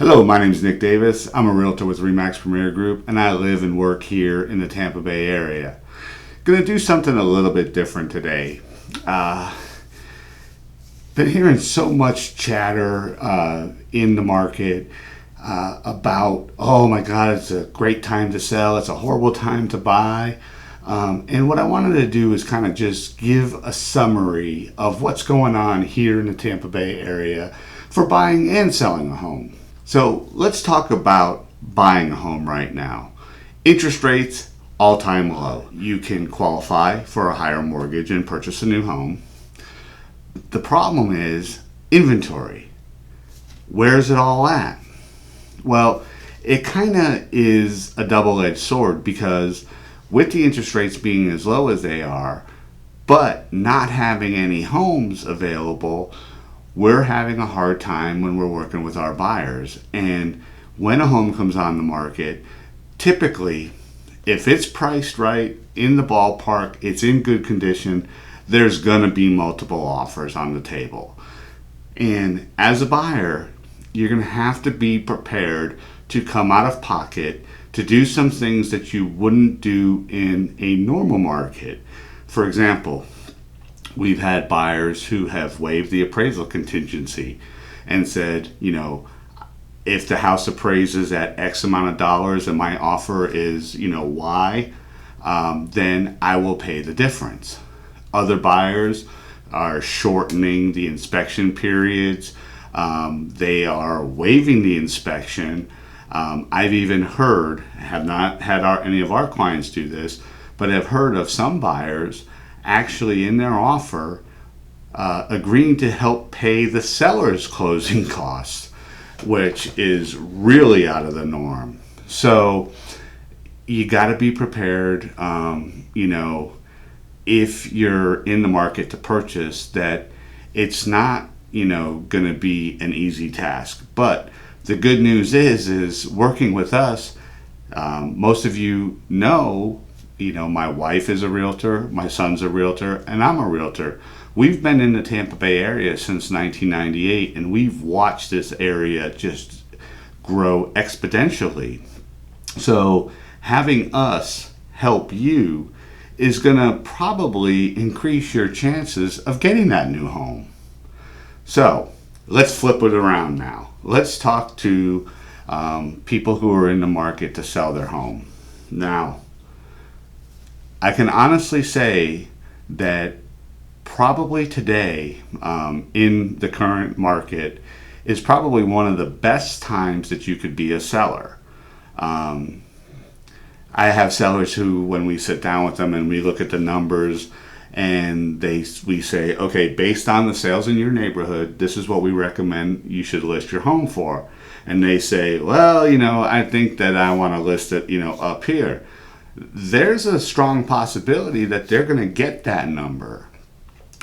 Hello, my name is Nick Davis. I'm a realtor with RE/MAX Premier Group, and I live and work here in the Tampa Bay area. Going to do something a little bit different today. Been hearing so much chatter in the market about, oh my God, it's a great time to sell, it's a horrible time to buy. And what I wanted to do is kind of just give a summary of what's going on here in the Tampa Bay area for buying and selling a home. So let's talk about buying a home right now. Interest rates, all-time low. You can qualify for a higher mortgage and purchase a new home. The problem is inventory. Where's it all at? Well, it kind of is a double-edged sword because with the interest rates being as low as they are, but not having any homes available, we're having a hard time when we're working with our buyers. And when a home comes on the market, typically, if it's priced right, in the ballpark, it's in good condition, there's gonna be multiple offers on the table. And as a buyer, you're gonna have to be prepared to come out of pocket to do some things that you wouldn't do in a normal market. For example, we've had buyers who have waived the appraisal contingency and said, if the house appraises at X amount of dollars and my offer is, Y, then I will pay the difference. Other buyers are shortening the inspection periods. They are waiving the inspection. I've even heard, have not had any of our clients do this, but have heard of some buyers actually in their offer agreeing to help pay the seller's closing costs, which is really out of the norm. So you got to be prepared, if you're in the market to purchase, that it's not, going to be an easy task. But the good news is working with us, most of you know, my wife is a realtor, my son's a realtor, and I'm a realtor. We've been in the Tampa Bay area since 1998, and we've watched this area just grow exponentially. So having us help you is going to probably increase your chances of getting that new home. So let's flip it around now. Let's talk to people who are in the market to sell their home. Now, I can honestly say that probably today, in the current market, is probably one of the best times that you could be a seller. I have sellers who, when we sit down with them and we look at the numbers, and we say, okay, based on the sales in your neighborhood, this is what we recommend you should list your home for. And they say, well, I think that I want to list it, up here. There's a strong possibility that they're going to get that number.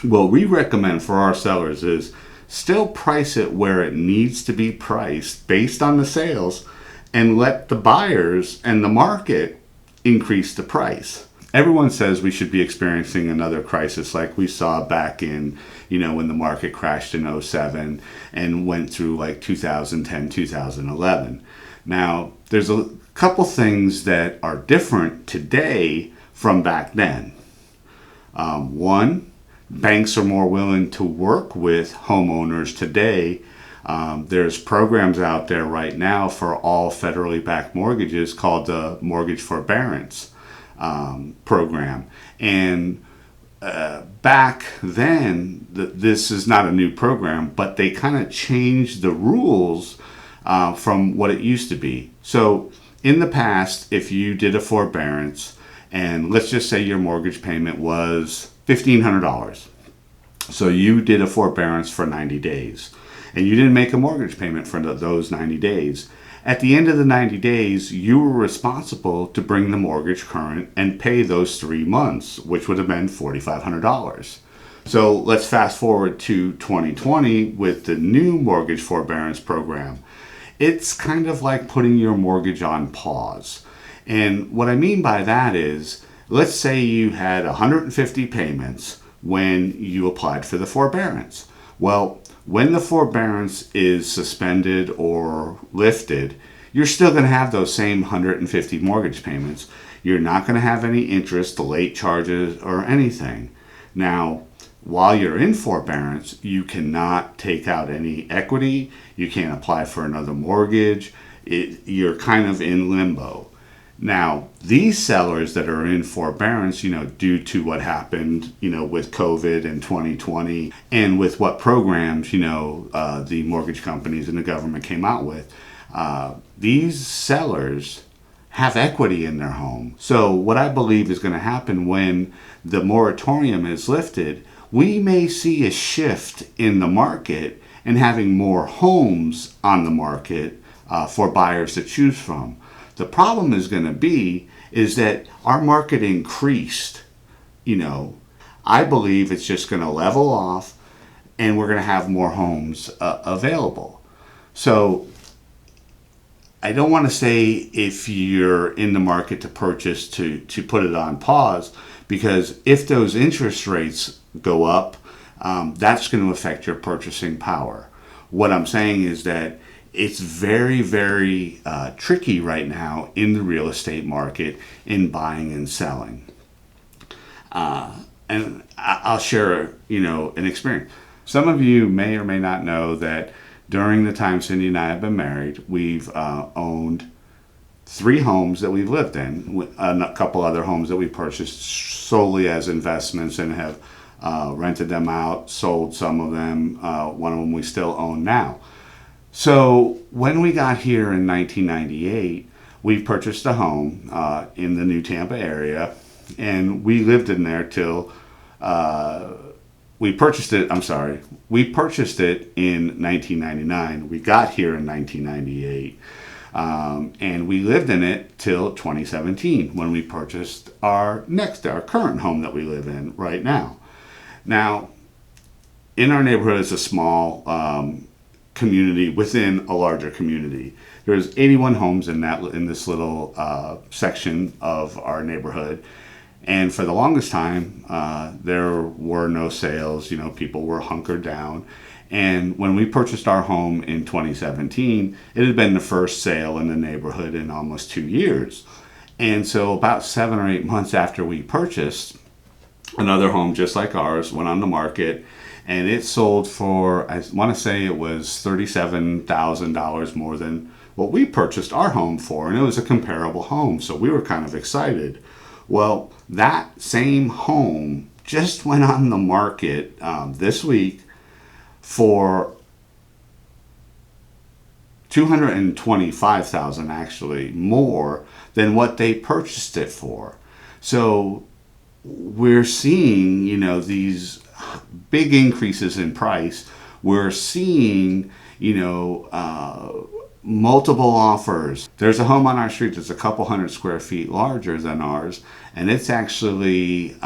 What we recommend for our sellers is still price it where it needs to be priced based on the sales, and let the buyers and the market increase the price. Everyone says we should be experiencing another crisis like we saw back in, when the market crashed in 2007 and went through like 2010, 2011. Now, there's a couple things that are different today from back then. One, banks are more willing to work with homeowners today. There's programs out there right now for all federally backed mortgages called the Mortgage Forbearance program. And back then, this is not a new program, but they kind of changed the rules from what it used to be. So in the past, if you did a forbearance, and let's just say your mortgage payment was $1,500. So you did a forbearance for 90 days, and you didn't make a mortgage payment for those 90 days. At the end of the 90 days, you were responsible to bring the mortgage current and pay those 3 months, which would have been $4,500. So let's fast forward to 2020 with the new mortgage forbearance program. It's kind of like putting your mortgage on pause. And what I mean by that is, let's say you had 150 payments when you applied for the forbearance. Well, when the forbearance is suspended or lifted, you're still going to have those same 150 mortgage payments. You're not going to have any interest, late charges, or anything. Now, while you're in forbearance, you cannot take out any equity. You can't apply for another mortgage. You're kind of in limbo. Now, these sellers that are in forbearance, due to what happened, with COVID in 2020 and with what programs, the mortgage companies and the government came out with, these sellers have equity in their home. So what I believe is going to happen when the moratorium is lifted, we may see a shift in the market and having more homes on the market for buyers to choose from. The problem is going to be is that our market increased. I believe it's just going to level off and we're going to have more homes available. So I don't want to say if you're in the market to purchase to put it on pause, because if those interest rates go up, that's going to affect your purchasing power. What I'm saying is that it's very, very tricky right now in the real estate market in buying and selling. And I'll share, an experience. Some of you may or may not know that during the time Cindy and I have been married, we've owned 3 homes that we've lived in, a couple other homes that we purchased solely as investments and have rented them out, sold some of them. One of them we still own now. So when we got here in 1998, we purchased a home in the new Tampa area, and we lived in there till we purchased it in 1999. We got here in 1998, and we lived in it till 2017 when we purchased our current home that we live in right now. Now, in our neighborhood is a small community within a larger community. There's 81 homes in this little section of our neighborhood, and for the longest time there were no sales. People were hunkered down. And when we purchased our home in 2017, it had been the first sale in the neighborhood in almost 2 years. And so about 7 or 8 months after we purchased, another home just like ours went on the market. And it sold for, I want to say it was $37,000 more than what we purchased our home for. And it was a comparable home, so we were kind of excited. Well, that same home just went on the market this week for $225,000 actually more than what they purchased it for. So we're seeing, these big increases in price. We're seeing, multiple offers. There's a home on our street that's a couple hundred square feet larger than ours, and it's actually,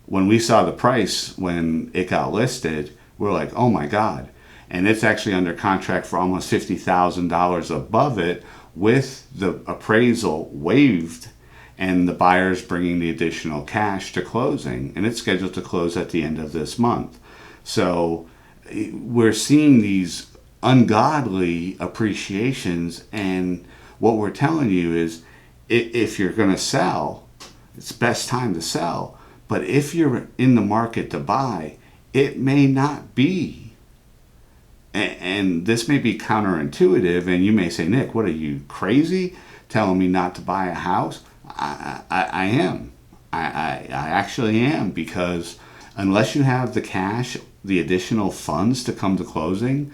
when we saw the price when it got listed, we're like, oh my God. And it's actually under contract for almost $50,000 above it, with the appraisal waived and the buyer's bringing the additional cash to closing, and it's scheduled to close at the end of this month. So we're seeing these ungodly appreciations, and what we're telling you is if you're going to sell, it's best time to sell. But if you're in the market to buy, it may not be. And this may be counterintuitive, and you may say, Nick, what are you, crazy, telling me not to buy a house? I am. I actually am, because unless you have the cash, the additional funds to come to closing,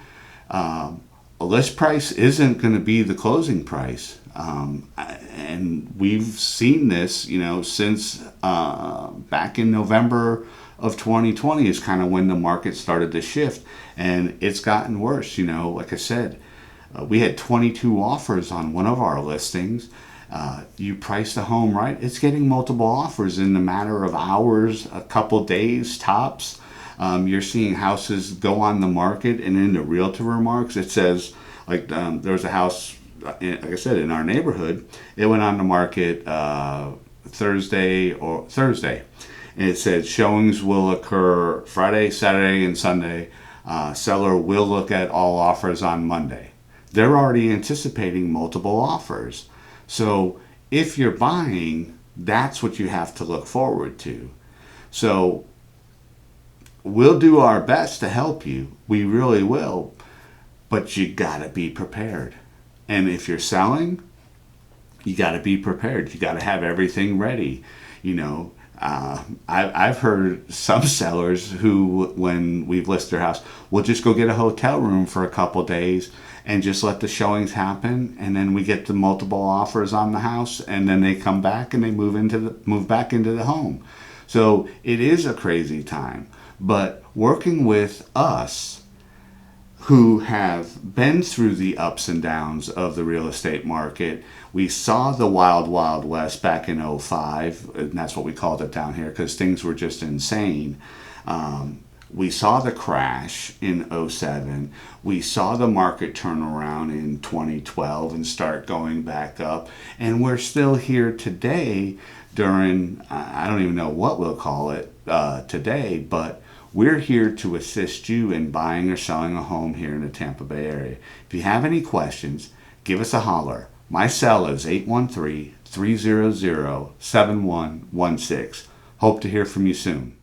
a list price isn't going to be the closing price. And we've seen this, since back in November of 2020 is kind of when the market started to shift, and it's gotten worse. Like I said, we had 22 offers on one of our listings. You price the home right, it's getting multiple offers in the matter of hours, a couple days tops. You're seeing houses go on the market, and in the realtor remarks it says, there was a house, like I said, in our neighborhood. It went on the market Thursday, and it said showings will occur Friday, Saturday, and Sunday Seller will look at all offers on Monday. They're already anticipating multiple offers. So if you're buying, that's what you have to look forward to. So we'll do our best to help you. We really will. But you got to be prepared. And if you're selling, you got to be prepared. You got to have everything ready. You know, I've heard some sellers who, when we've listed their house, will just go get a hotel room for a couple days and just let the showings happen, and then we get the multiple offers on the house, and then they come back and they move back into the home. So it is a crazy time. But working with us, who have been through the ups and downs of the real estate market. We saw the wild, wild west back in '05, and that's what we called it down here because things were just insane. We saw the crash in '07. We saw the market turn around in 2012 and start going back up. And we're still here today during, I don't even know what we'll call it today, but we're here to assist you in buying or selling a home here in the Tampa Bay area. If you have any questions, give us a holler. My cell is 813-300-7116. Hope to hear from you soon.